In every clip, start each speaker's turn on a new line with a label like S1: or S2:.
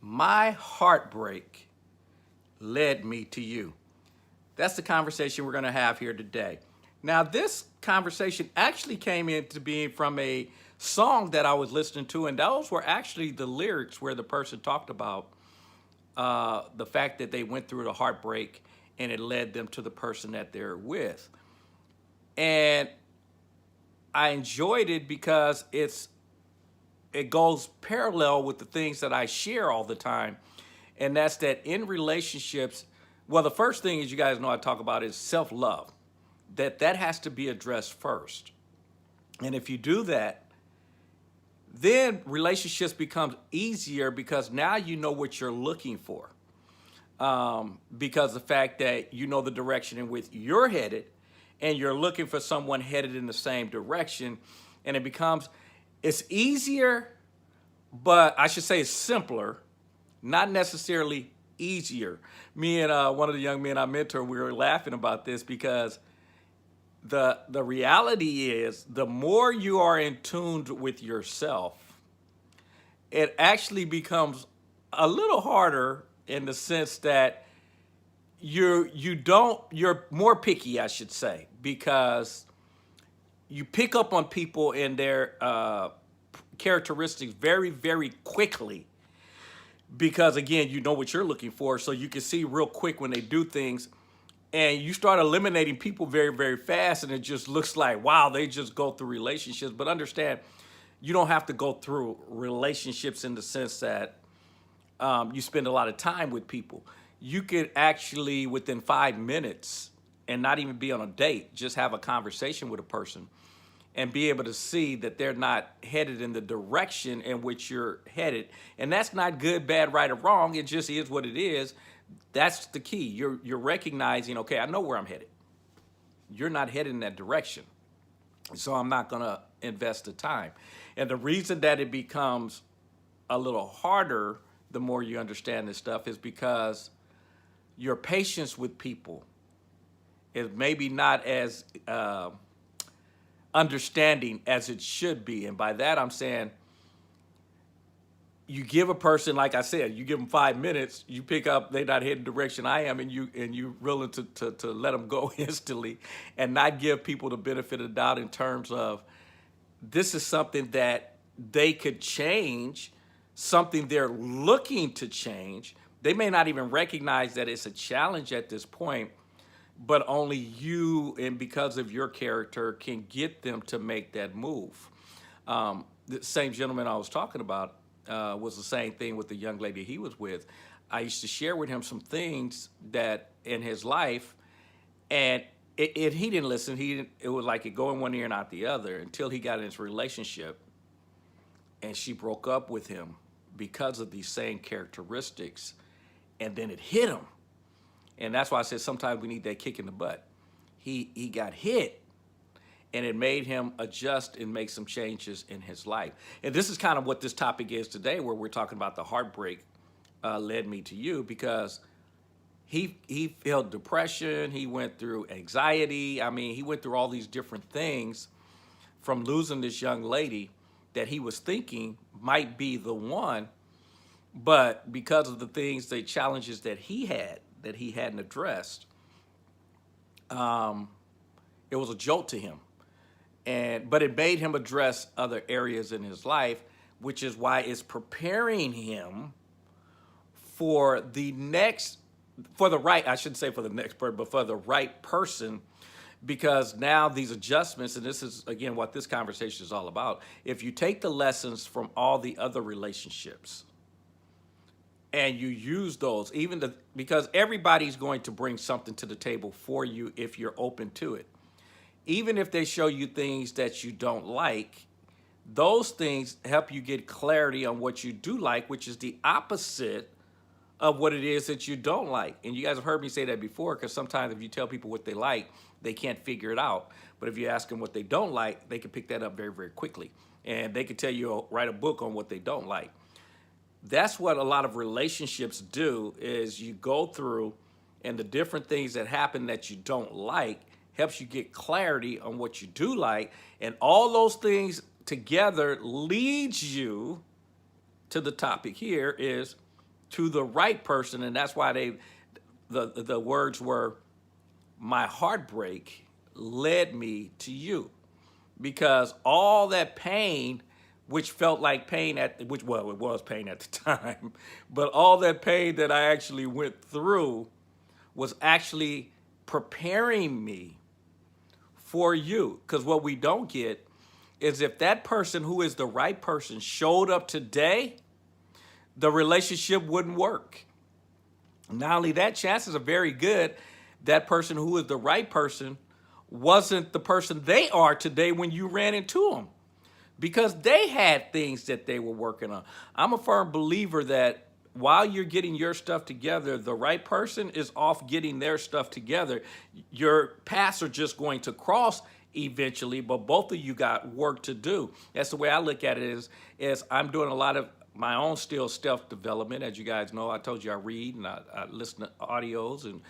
S1: My heartbreak led me to you. That's the conversation we're going to have here today. Now, this conversation actually came into being from a song that I was listening to, and those were actually the lyrics where the person talked about the fact that they went through the heartbreak and it led them to the person that they're with. And I enjoyed it because it goes parallel with the things that I share all the time. And that's that in relationships, well, the first thing is you guys know I talk about is self-love. That has to be addressed first. And if you do that, then relationships becomes easier because now you know what you're looking for. Because the fact that you know the direction in which you're headed and you're looking for someone headed in the same direction, and it's easier, but I should say it's simpler, not necessarily easier. Me and one of the young men I mentor, we were laughing about this because the reality is the more you are in tune with yourself, it actually becomes a little harder in the sense that you're more picky, I should say, because you pick up on people and their characteristics very, very quickly because, again, you know what you're looking for. So you can see real quick when they do things and you start eliminating people very, very fast. And it just looks like, wow, they just go through relationships. But understand, you don't have to go through relationships in the sense that you spend a lot of time with people. You could actually, within 5 minutes, and not even be on a date, just have a conversation with a person and be able to see that they're not headed in the direction in which you're headed. And that's not good, bad, right, or wrong. It just is what it is. That's the key. You're recognizing, okay, I know where I'm headed. You're not headed in that direction. So I'm not going to invest the time. And the reason that it becomes a little harder the more you understand this stuff is because your patience with people is maybe not as understanding as it should be. And by that, I'm saying you give a person, like I said, you give them 5 minutes, you pick up, they're not heading the direction I am, and you willing to let them go instantly and not give people the benefit of the doubt in terms of this is something that they could change, something they're looking to change. They may not even recognize that it's a challenge at this point, but only you, and because of your character, can get them to make that move. The same gentleman I was talking about was the same thing with the young lady he was with. I used to share with him some things that in his life, and he didn't listen. It was like it go in one ear and out the other until he got in his relationship, and she broke up with him because of these same characteristics, and then it hit him. And that's why I said sometimes we need that kick in the butt. He got hit, and it made him adjust and make some changes in his life. And this is kind of what this topic is today, where we're talking about the heartbreak led me to you, because he felt depression, he went through anxiety. I mean, he went through all these different things from losing this young lady that he was thinking might be the one, but because of the challenges that he hadn't addressed, it was a jolt to him. But it made him address other areas in his life, which is why it's preparing him for the right, I shouldn't say for the next person, but for the right person, because now these adjustments, and this is, again, what this conversation is all about. If you take the lessons from all the other relationships and you use those, because everybody's going to bring something to the table for you if you're open to it. Even if they show you things that you don't like, those things help you get clarity on what you do like, which is the opposite of what it is that you don't like. And you guys have heard me say that before, because sometimes if you tell people what they like, they can't figure it out. But if you ask them what they don't like, they can pick that up very, very quickly. And they can tell you, write a book on what they don't like. That's what a lot of relationships do, is you go through, and the different things that happen that you don't like helps you get clarity on what you do like. And all those things together leads you to the topic here, is to the right person. And that's why the words were, my heartbreak led me to you. Because all that pain, which felt like pain well, it was pain at the time, but all that pain that I actually went through was actually preparing me for you. Because what we don't get is if that person who is the right person showed up today, the relationship wouldn't work. Not only that, chances are very good that person who is the right person wasn't the person they are today when you ran into them, because they had things that they were working on. I'm a firm believer that while you're getting your stuff together, the right person is off getting their stuff together. Your paths are just going to cross eventually, but both of you got work to do. That's the way I look at it, is I'm doing a lot of my own still self-development. As you guys know, I told you I read and I listen to audios and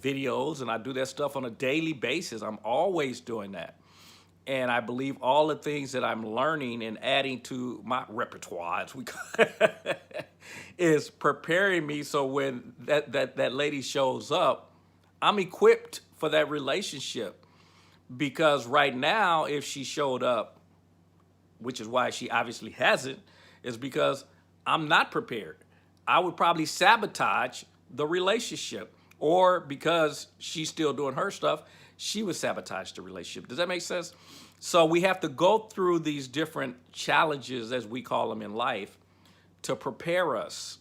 S1: videos, and I do that stuff on a daily basis. I'm always doing that. And I believe all the things that I'm learning and adding to my repertoire, as we call it, is preparing me so when that lady shows up, I'm equipped for that relationship. Because right now, if she showed up, which is why she obviously hasn't, is because I'm not prepared. I would probably sabotage the relationship. Or because she's still doing her stuff, she would sabotage the relationship. Does that make sense? So we have to go through these different challenges, as we call them in life, to prepare us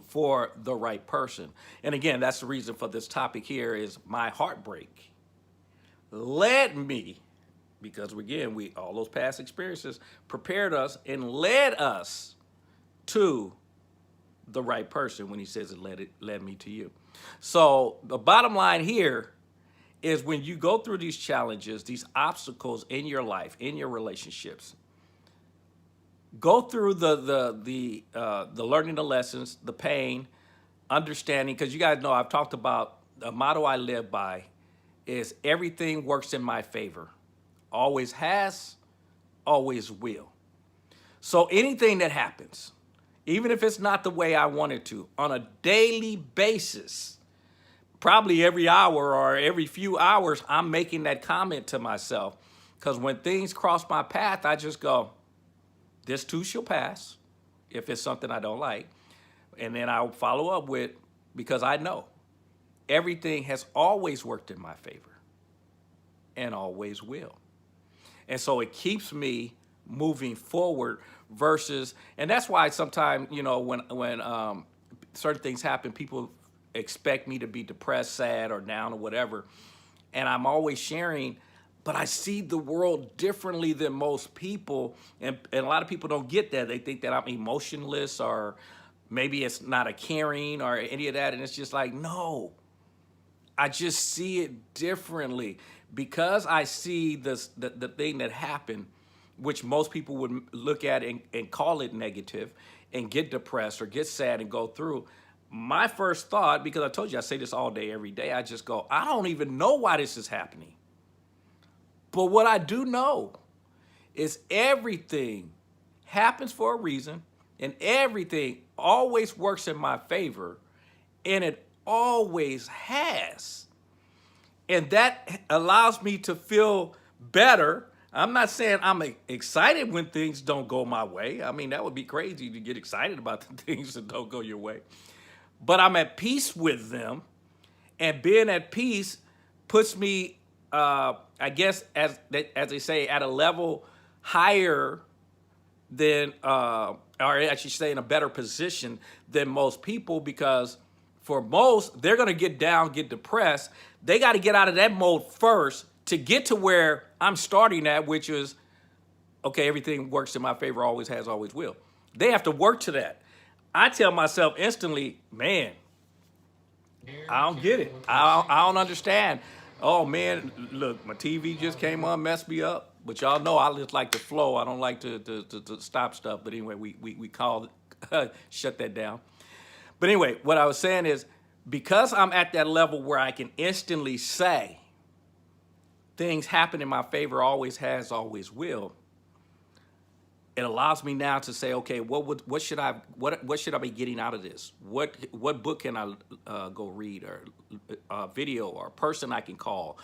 S1: for the right person. And again, that's the reason for this topic here, is my heartbreak led me, because again, all those past experiences prepared us and led us to the right person when he says it led me to you. So the bottom line here is, when you go through these challenges, these obstacles in your life, in your relationships, go through the learning the lessons, the pain, understanding, because you guys know I've talked about the motto I live by is everything works in my favor. Always has, always will. So anything that happens, even if it's not the way I want it to, on a daily basis, probably every hour or every few hours, I'm making that comment to myself. Because when things cross my path, I just go, this too shall pass, if it's something I don't like. And then I'll follow up with, because I know everything has always worked in my favor and always will. And so it keeps me moving forward versus, and that's why sometimes, when certain things happen, people expect me to be depressed, sad, or down or whatever. And I'm always sharing, but I see the world differently than most people. And a lot of people don't get that. They think that I'm emotionless, or maybe it's not a caring or any of that. And it's just like, no, I just see it differently, because I see the thing that happened, which most people would look at and call it negative and get depressed or get sad and go through. My first thought, because I told you I say this all day, every day, I just go, I don't even know why this is happening. But what I do know is everything happens for a reason, and everything always works in my favor, and it always has. And that allows me to feel better. I'm not saying I'm excited when things don't go my way. I mean, that would be crazy to get excited about the things that don't go your way. But I'm at peace with them, and being at peace puts me, I guess, as they say, at a level higher than, or I should say, in a better position than most people, because for most, they're going to get down, get depressed. They got to get out of that mode first to get to where I'm starting at, which is, okay, everything works in my favor, always has, always will. They have to work to that. I tell myself instantly, man, I don't get it. I don't understand. Oh, man, look, my TV just came on, messed me up. But y'all know I just like to flow. I don't like to stop stuff. But anyway, we call it, shut that down. But anyway, what I was saying is, because I'm at that level where I can instantly say things happen in my favor, always has, always will, it allows me now to say, okay, what should I be getting out of this? What book can I go read, or video, or person I can call,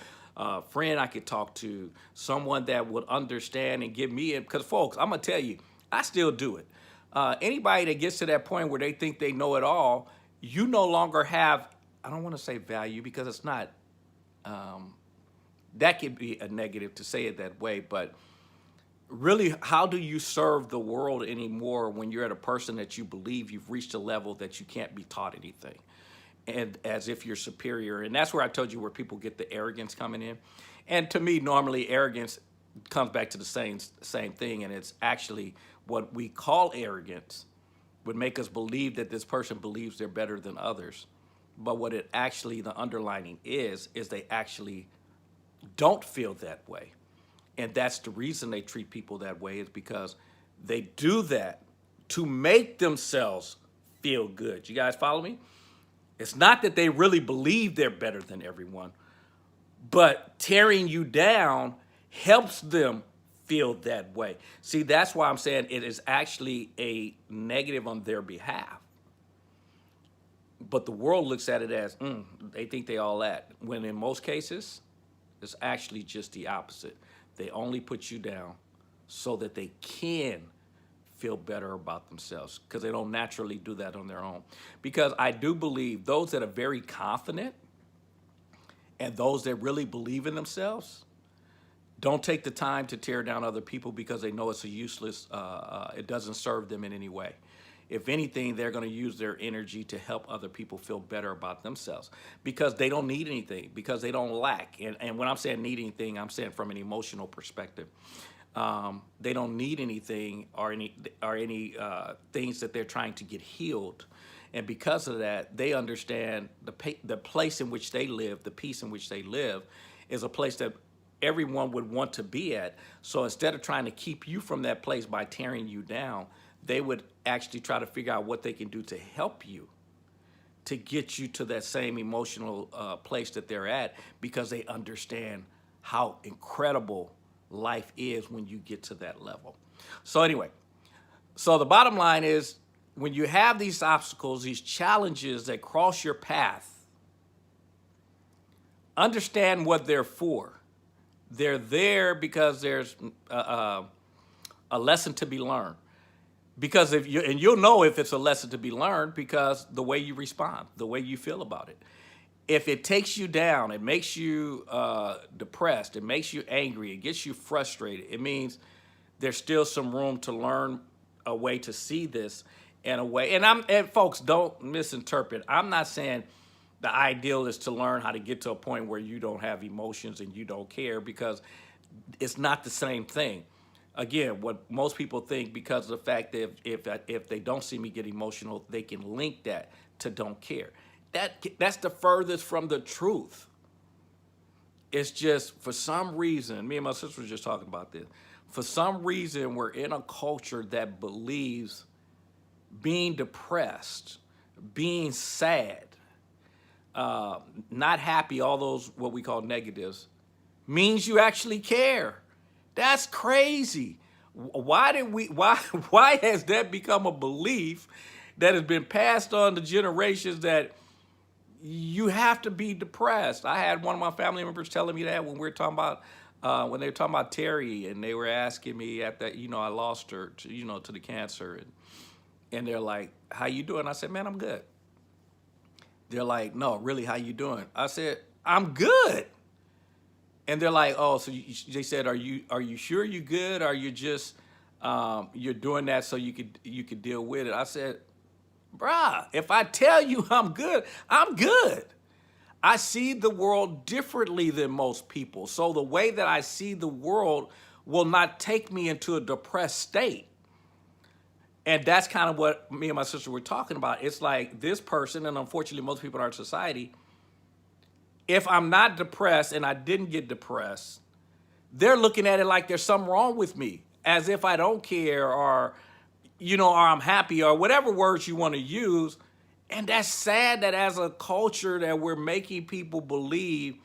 S1: friend I could talk to, someone that would understand and give me it. Because folks, I'm gonna tell you, I still do it. Anybody that gets to that point where they think they know it all, you no longer have, I don't want to say value, because it's not. That could be a negative to say it that way, but really, how do you serve the world anymore when you're at a person that you believe you've reached a level that you can't be taught anything, and as if you're superior? And that's where I told you where people get the arrogance coming in. And to me, normally arrogance comes back to the same thing, and it's actually what we call arrogance would make us believe that this person believes they're better than others. But what it actually, the underlining is they actually don't feel that way. And that's the reason they treat people that way, is because they do that to make themselves feel good. You guys follow me? It's not that they really believe they're better than everyone, but tearing you down helps them feel that way. See, that's why I'm saying it is actually a negative on their behalf. But the world looks at it as, they think they all that. When in most cases, it's actually just the opposite. They only put you down so that they can feel better about themselves, because they don't naturally do that on their own. Because I do believe those that are very confident and those that really believe in themselves don't take the time to tear down other people, because they know it's a useless, it doesn't serve them in any way. If anything, they're going to use their energy to help other people feel better about themselves, because they don't need anything, because they don't lack. And when I'm saying need anything, I'm saying from an emotional perspective. They don't need anything or any things that they're trying to get healed. And because of that, they understand the place in which they live, the peace in which they live, is a place that everyone would want to be at. So instead of trying to keep you from that place by tearing you down, they would actually try to figure out what they can do to help you, to get you to that same emotional place that they're at, because they understand how incredible life is when you get to that level. So anyway, so the bottom line is, when you have these obstacles, these challenges that cross your path, understand what they're for. They're there because there's a lesson to be learned. Because if you, and you'll know if it's a lesson to be learned, because the way you respond, the way you feel about it. If it takes you down, it makes you depressed, it makes you angry, it gets you frustrated, it means there's still some room to learn a way to see this in a way. And folks, don't misinterpret. I'm not saying the ideal is to learn how to get to a point where you don't have emotions and you don't care, because it's not the same thing. Again, what most people think, because of the fact that if they don't see me get emotional, they can link that to don't care. That's the furthest from the truth. It's just, for some reason, me and my sister were just talking about this. For some reason, we're in a culture that believes being depressed, being sad, not happy, all those what we call negatives, means you actually care. That's crazy. Why has that become a belief that has been passed on to generations, that you have to be depressed? I had one of my family members telling me that when we were talking about, when they were talking about Terry, and they were asking me at that, I lost her to the cancer, and they're like, "How you doing?" I said, "Man, I'm good." They're like, "No, really, how you doing?" I said, "I'm good." And they're like, "Oh, so they said, are you sure you good? Or are you just you're doing that so you could deal with it?" I said, "Bruh, if I tell you I'm good, I'm good. I see the world differently than most people. So the way that I see the world will not take me into a depressed state." And that's kind of what me and my sister were talking about. It's like this person, and unfortunately most people in our society, if I'm not depressed and I didn't get depressed, they're looking at it like there's something wrong with me, as if I don't care, or I'm happy, or whatever words you want to use. And that's sad that as a culture that we're making people believe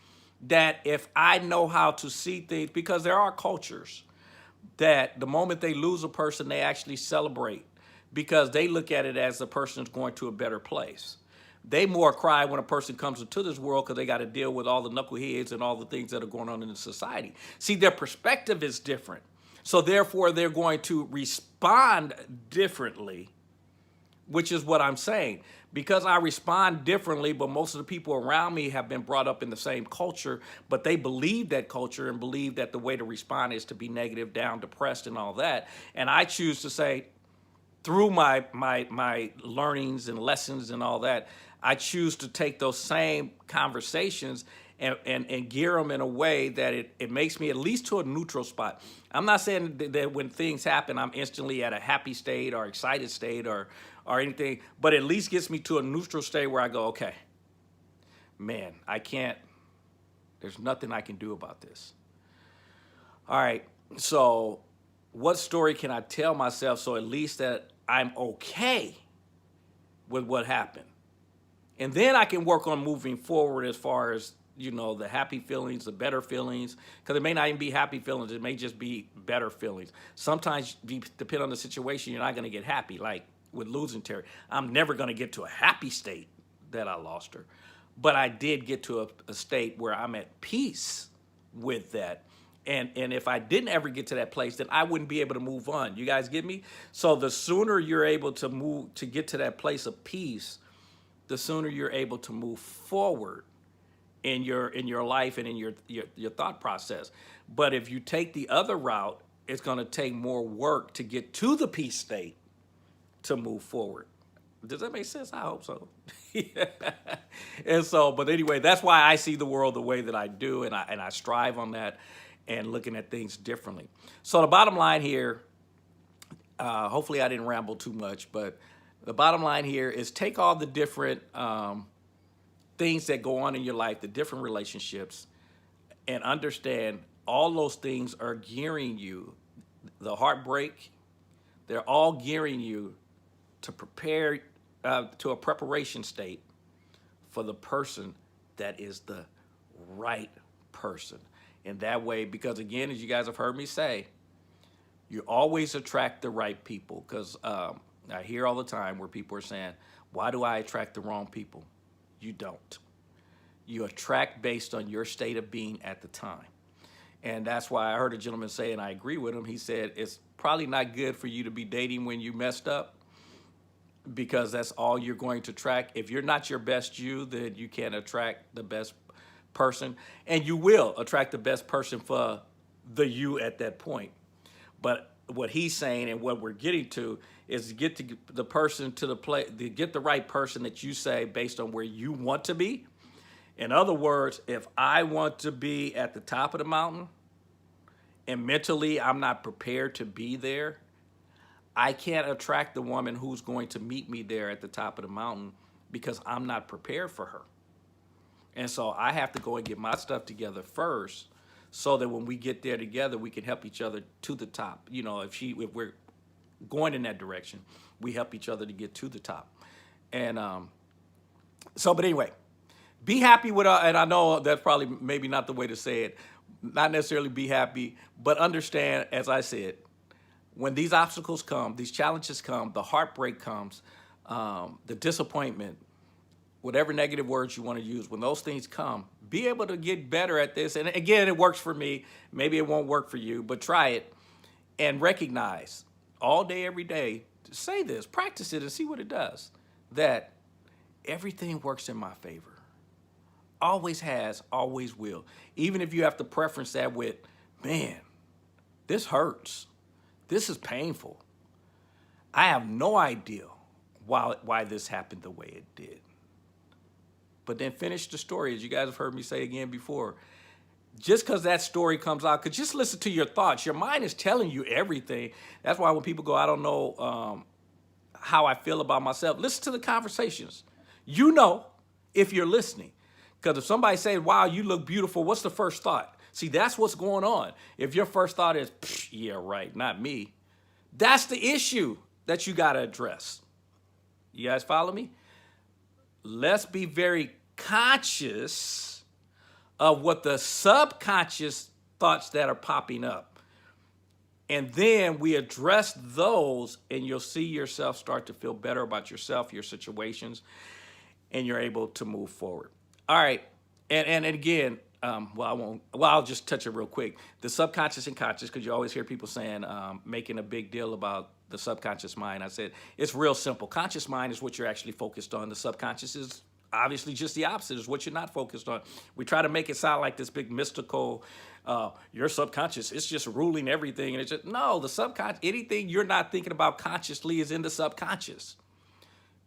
S1: that if I know how to see things, because there are cultures, that the moment they lose a person, they actually celebrate because they look at it as the person is going to a better place. They more cry when a person comes into this world because they got to deal with all the knuckleheads and all the things that are going on in the society. See, their perspective is different. So therefore, they're going to respond differently, which is what I'm saying. Because I respond differently, but most of the people around me have been brought up in the same culture, but they believe that culture and believe that the way to respond is to be negative, down, depressed, and all that. And I choose to say, through my learnings and lessons and all that, I choose to take those same conversations and gear them in a way that it makes me at least to a neutral spot. I'm not saying that when things happen, I'm instantly at a happy state or excited state or anything, but at least gets me to a neutral state where I go, okay, man, there's nothing I can do about this. All right, so what story can I tell myself so at least that I'm okay with what happened? And then I can work on moving forward as far as, the happy feelings, the better feelings, because it may not even be happy feelings. It may just be better feelings. Sometimes, depending on the situation, you're not going to get happy. Like with losing Terry, I'm never going to get to a happy state that I lost her. But I did get to a state where I'm at peace with that. And if I didn't ever get to that place, then I wouldn't be able to move on. You guys get me? So the sooner you're able to get to that place of peace, the sooner you're able to move forward in your life and in your thought process. But if you take the other route, it's going to take more work to get to the peace state to move forward. Does that make sense? I hope so. And so, but anyway, that's why I see the world the way that I do, and I strive on that and looking at things differently. So the bottom line here, hopefully I didn't ramble too much, but the bottom line here is take all the different things that go on in your life, the different relationships, and understand all those things are gearing you. The heartbreak, they're all gearing you to prepare to a preparation state for the person that is the right person. In that way, because again, as you guys have heard me say, you always attract the right people. Because I hear all the time where people are saying, why do I attract the wrong people? You don't. You attract based on your state of being at the time. And that's why I heard a gentleman say, and I agree with him, he said, it's probably not good for you to be dating when you messed up, because that's all you're going to attract. If you're not your best you, then you can't attract the best person. And you will attract the best person for the you at that point. But what he's saying and what we're getting to is to get to the person to the place, to get the right person that you say based on where you want to be. In other words, if I want to be at the top of the mountain and mentally I'm not prepared to be there, I can't attract the woman who's going to meet me there at the top of the mountain because I'm not prepared for her. And so I have to go and get my stuff together first so that when we get there together, we can help each other to the top. If we're going in that direction, we help each other to get to the top. And but anyway, be happy with, and I know that's probably maybe not the way to say it, not necessarily be happy, but understand, as I said, when these obstacles come, these challenges come, the heartbreak comes, the disappointment, whatever negative words you want to use, when those things come, be able to get better at this. And again, it works for me. Maybe it won't work for you, but try it and recognize all day, every day, say this, practice it and see what it does, that everything works in my favor. Always has, always will. Even if you have to preference that with, man, this hurts. This is painful. I have no idea why this happened the way it did. But then finish the story, as you guys have heard me say again before. Just because that story comes out, because just listen to your thoughts. Your mind is telling you everything. That's why when people go, I don't know how I feel about myself, listen to the conversations. You know if you're listening. Because if somebody says, wow, you look beautiful, what's the first thought? See, that's what's going on. If your first thought is, yeah, right, not me, that's the issue that you got to address. You guys follow me? Let's be very conscious of what the subconscious thoughts that are popping up. And then we address those, and you'll see yourself start to feel better about yourself, your situations, and you're able to move forward. All right. And again, well, I won't, well, I'll just touch it real quick. The subconscious and conscious, because you always hear people saying, making a big deal about the subconscious mind. I said, it's real simple. Conscious mind is what you're actually focused on. The subconscious is obviously just the opposite, is what you're not focused on. We try to make it sound like this big mystical, your subconscious, it's just ruling everything. And it's just, no, the subconscious, anything you're not thinking about consciously is in the subconscious.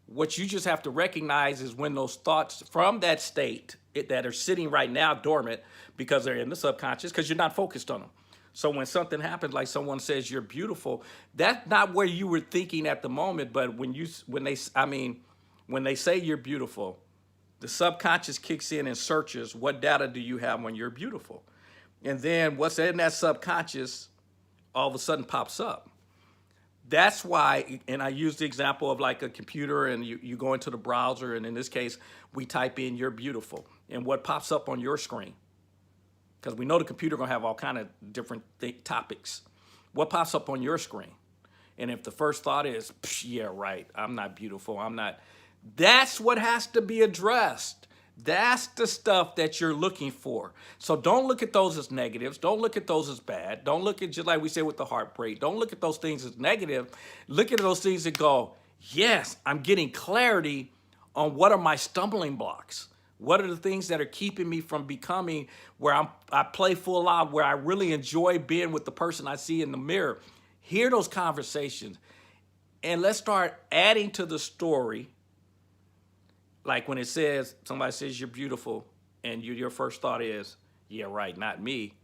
S1: What you just have to recognize is when those thoughts from that state that are sitting right now dormant because they're in the subconscious, because you're not focused on them. So when something happens, like someone says you're beautiful, that's not where you were thinking at the moment. But when they say you're beautiful, the subconscious kicks in and searches what data do you have when you're beautiful, and then what's in that subconscious all of a sudden pops up. That's why, and I use the example of like a computer, and you go into the browser, and in this case, we type in "you're beautiful," and what pops up on your screen, because we know the computer gonna have all kind of different topics. What pops up on your screen? And if the first thought is, yeah, right, I'm not beautiful, I'm not, that's what has to be addressed. That's the stuff that you're looking for. So don't look at those as negatives. Don't look at those as bad. Don't look at, just like we say with the heartbreak, don't look at those things as negative. Look at those things and go, yes, I'm getting clarity on what are my stumbling blocks. What are the things that are keeping me from becoming where I play full out, where I really enjoy being with the person I see in the mirror. Hear those conversations, and let's start adding to the story. Like when it says, somebody says you're beautiful, and your first thought is, yeah, right, not me.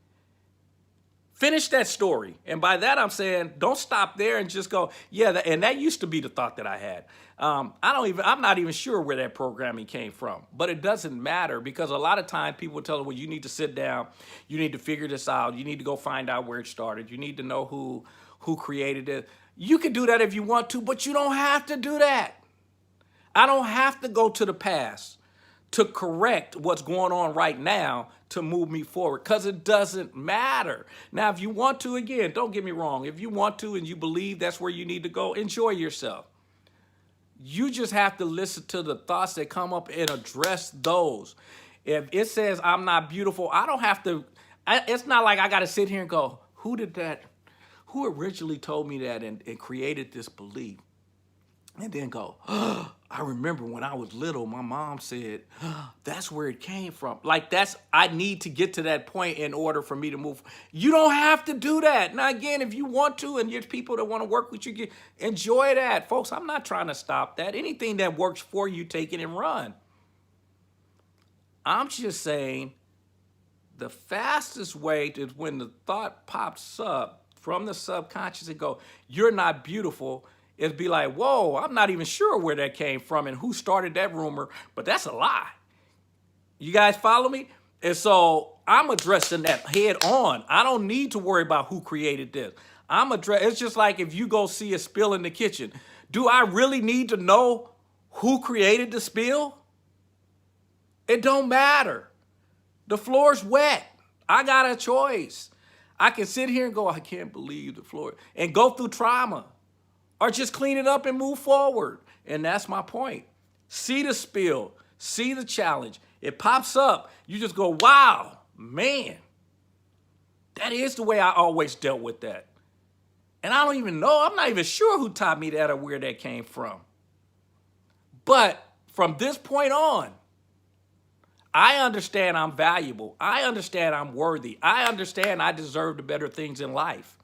S1: Finish that story. And by that, I'm saying, don't stop there and just go, yeah, and that used to be the thought that I had. I'm not even sure where that programming came from, but it doesn't matter, because a lot of times people tell them, well, you need to sit down, you need to figure this out, you need to go find out where it started, you need to know who created it. You can do that if you want to, but you don't have to do that. I don't have to go to the past to correct what's going on right now to move me forward, because it doesn't matter. Now, if you want to, again, don't get me wrong. If you want to and you believe that's where you need to go, enjoy yourself. You just have to listen to the thoughts that come up and address those. If it says I'm not beautiful, I don't have to, it's not like I got to sit here and go, who did that? Who originally told me that and created this belief? And then go, oh, I remember when I was little, my mom said, oh, that's where it came from. Like I need to get to that point in order for me to move. You don't have to do that. Now, again, if you want to, and there's people that want to work with you, enjoy that. Folks, I'm not trying to stop that. Anything that works for you, take it and run. I'm just saying the fastest way is when the thought pops up from the subconscious and go, you're not beautiful, is be like, whoa, I'm not even sure where that came from and who started that rumor, but that's a lie. You guys follow me? And so I'm addressing that head on. I don't need to worry about who created this. It's just like if you go see a spill in the kitchen. Do I really need to know who created the spill? It don't matter. The floor's wet. I got a choice. I can sit here and go, I can't believe the floor, and go through trauma. Or just clean it up and move forward. And that's my point. See the spill. See the challenge. It pops up. You just go, wow, man. That is the way I always dealt with that. And I don't even know. I'm not even sure who taught me that or where that came from. But from this point on, I understand I'm valuable. I understand I'm worthy. I understand I deserve the better things in life.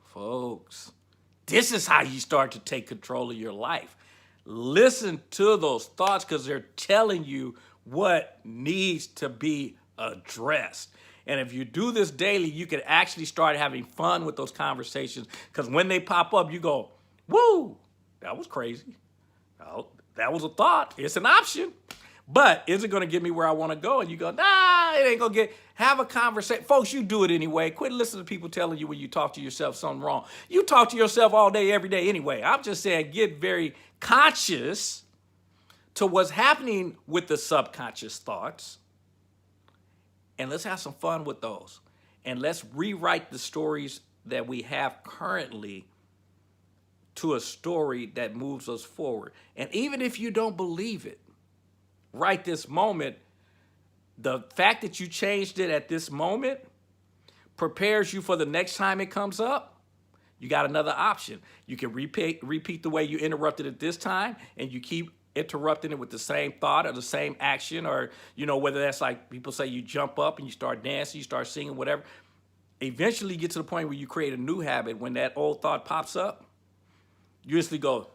S1: Folks, this is how you start to take control of your life. Listen to those thoughts, because they're telling you what needs to be addressed. And if you do this daily, you can actually start having fun with those conversations, because when they pop up, you go, woo, that was crazy. Oh, that was a thought. It's an option. But is it going to get me where I want to go? And you go, nah, it ain't going to have a conversation. Folks, you do it anyway. Quit listening to people telling you when you talk to yourself something wrong. You talk to yourself all day, every day anyway. I'm just saying, get very conscious to what's happening with the subconscious thoughts. And let's have some fun with those. and let's rewrite the stories that we have currently to a story that moves us forward. And even if you don't believe it, right this moment, the fact that you changed it at this moment prepares you for the next time it comes up. You got another option. You can repeat the way you interrupted it this time, and you keep interrupting it with the same thought or the same action, or, you know, whether that's like people say you jump up and you start dancing, you start singing, whatever. Eventually you get to the point where you create a new habit. When that old thought pops up, you usually go,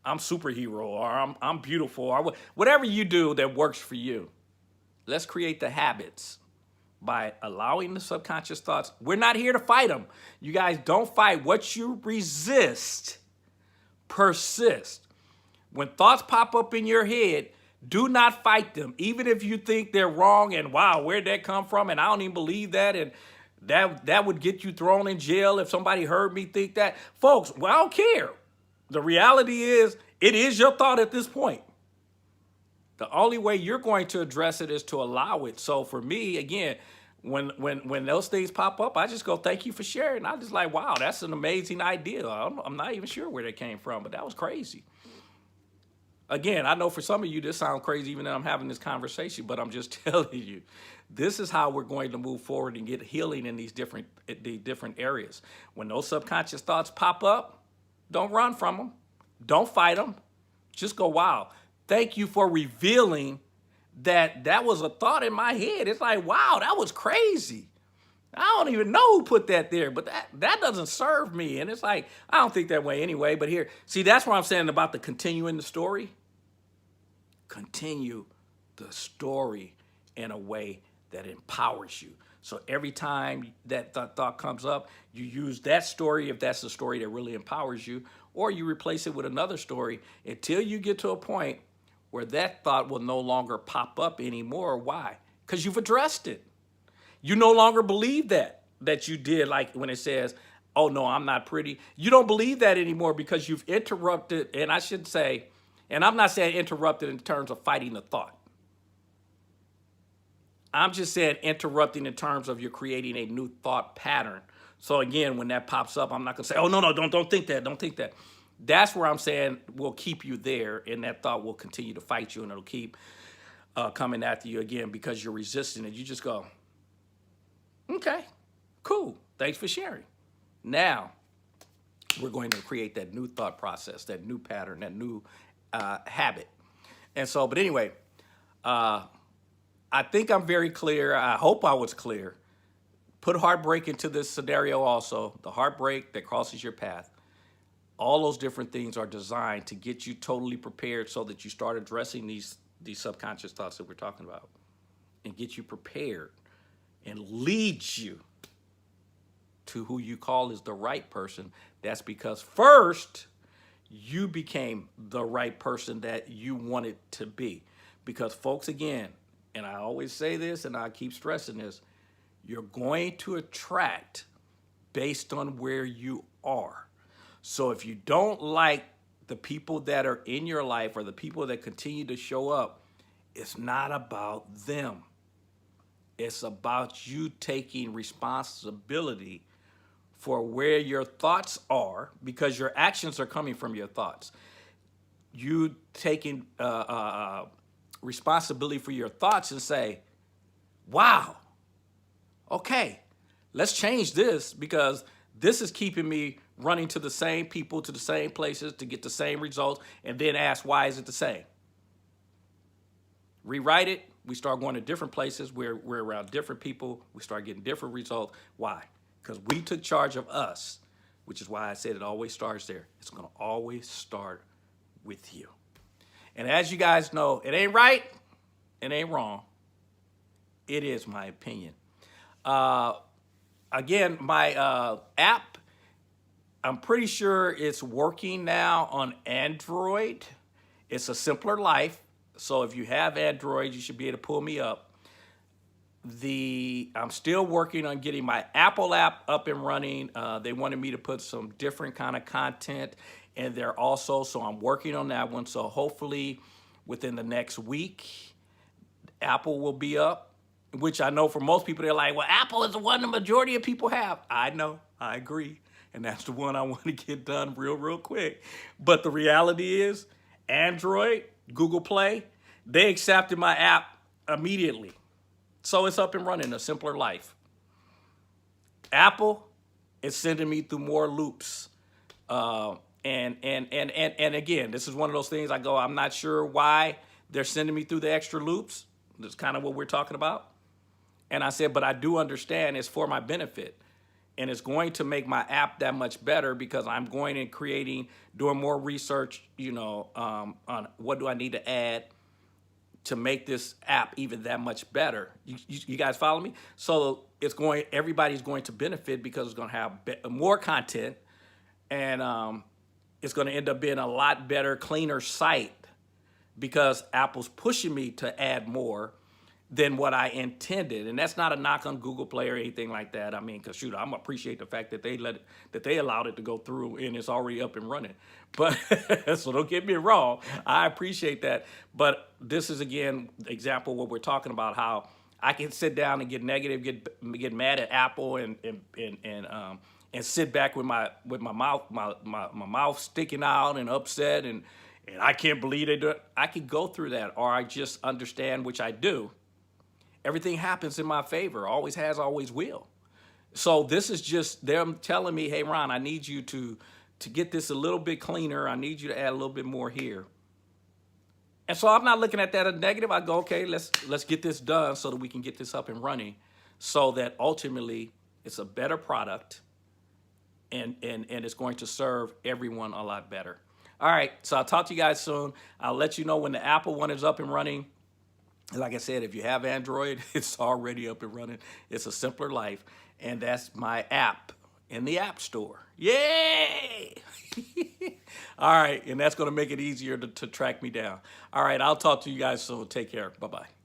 S1: I'm superhero, or I'm beautiful, or whatever you do that works for you. Let's create the habits by allowing the subconscious thoughts. We're not here to fight them. You guys don't fight. What you resist, persist. When thoughts pop up in your head, do not fight them. Even if you think they're wrong and wow, where'd that come from? And I don't even believe that. And that would get you thrown in jail if somebody heard me think that. Folks, well, I don't care. The reality is, it is your thought at this point. The only way you're going to address it is to allow it. So for me, again, when those things pop up, I just go, thank you for sharing. I just like, wow, that's an amazing idea. I'm not even sure where that came from, but that was crazy. Again, I know for some of you, this sounds crazy even though I'm having this conversation, but I'm just telling you, this is how we're going to move forward and get healing in the different areas. When those subconscious thoughts pop up, don't run from them. Don't fight them. Just go, wow, thank you for revealing that was a thought in my head. It's like, wow, that was crazy. I don't even know who put that there, but that doesn't serve me. And it's like, I don't think that way anyway. But here, see, that's what I'm saying about the continuing the story. Continue the story in a way that empowers you. So every time that thought comes up, you use that story, if that's the story that really empowers you, or you replace it with another story until you get to a point where that thought will no longer pop up anymore. Why? Because you've addressed it. You no longer believe that you did, like when it says, oh no, I'm not pretty. You don't believe that anymore because you've interrupted, and I should say, and I'm not saying interrupted in terms of fighting the thought. I'm just saying interrupting in terms of you're creating a new thought pattern. So again, when that pops up, I'm not gonna say, oh no, don't think that, don't think that. That's where I'm saying we'll keep you there, and that thought will continue to fight you, and it'll keep coming after you again because you're resisting it. You just go, okay, cool, thanks for sharing. Now, we're going to create that new thought process, that new pattern, that new habit. And so, but anyway, I think I'm very clear. I hope I was clear. Put heartbreak into this scenario also. The heartbreak that crosses your path. All those different things are designed to get you totally prepared so that you start addressing these subconscious thoughts that we're talking about and get you prepared and lead you to who you call is the right person. That's because first you became the right person that you wanted to be. Because folks, again, and I always say this and I keep stressing this, you're going to attract based on where you are. So if you don't like the people that are in your life or the people that continue to show up, it's not about them. It's about you taking responsibility for where your thoughts are, because your actions are coming from your thoughts. You taking responsibility for your thoughts and say, wow, okay, let's change this because this is keeping me running to the same people, to the same places to get the same results, and then ask, why is it the same? Rewrite it. We start going to different places. We're around different people. We start getting different results. Why? Because we took charge of us, which is why I said it always starts there. It's going to always start with you. And as you guys know, it ain't right, it ain't wrong. It is my opinion. Again, my app, I'm pretty sure it's working now on Android. It's a simpler life. So if you have Android, you should be able to pull me up. I'm still working on getting my Apple app up and running. They wanted me to put some different kind of content in there also, so I'm working on that one. So hopefully within the next week, Apple will be up which I know for most people, they're like, well, Apple is the one the majority of people have. I know, I agree. And that's the one I want to get done real quick. But the reality is, Android, Google Play, they accepted my app immediately. So it's up and running, a simpler life. Apple is sending me through more loops. And again, this is one of those things I go, I'm not sure why they're sending me through the extra loops. That's kind of what we're talking about. And I said, but I do understand it's for my benefit. And it's going to make my app that much better because I'm going and doing more research, on what do I need to add to make this app even that much better. You guys follow me? So everybody's going to benefit because it's going to have more content, and it's going to end up being a lot better, cleaner site because Apple's pushing me to add more than what I intended. And that's not a knock on Google Play or anything like that. I mean, because shoot, I'm appreciate the fact that they allowed it to go through and it's already up and running. But so don't get me wrong, I appreciate that. But this is again example of what we're talking about, how I can sit down and get negative, get mad at Apple and sit back with my mouth sticking out and upset and I can't believe they do it. I can go through that, or I just understand, which I do. Everything happens in my favor, always has, always will. So this is just them telling me, hey, Ron, I need you to get this a little bit cleaner. I need you to add a little bit more here. And so I'm not looking at that as negative. I go, okay, let's get this done so that we can get this up and running so that ultimately it's a better product and it's going to serve everyone a lot better. All right, so I'll talk to you guys soon. I'll let you know when the Apple one is up and running. Like I said, if you have Android, it's already up and running. It's a simpler life. And that's my app in the App Store. Yay! All right, and that's going to make it easier to track me down. All right, I'll talk to you guys soon. Take care. Bye-bye.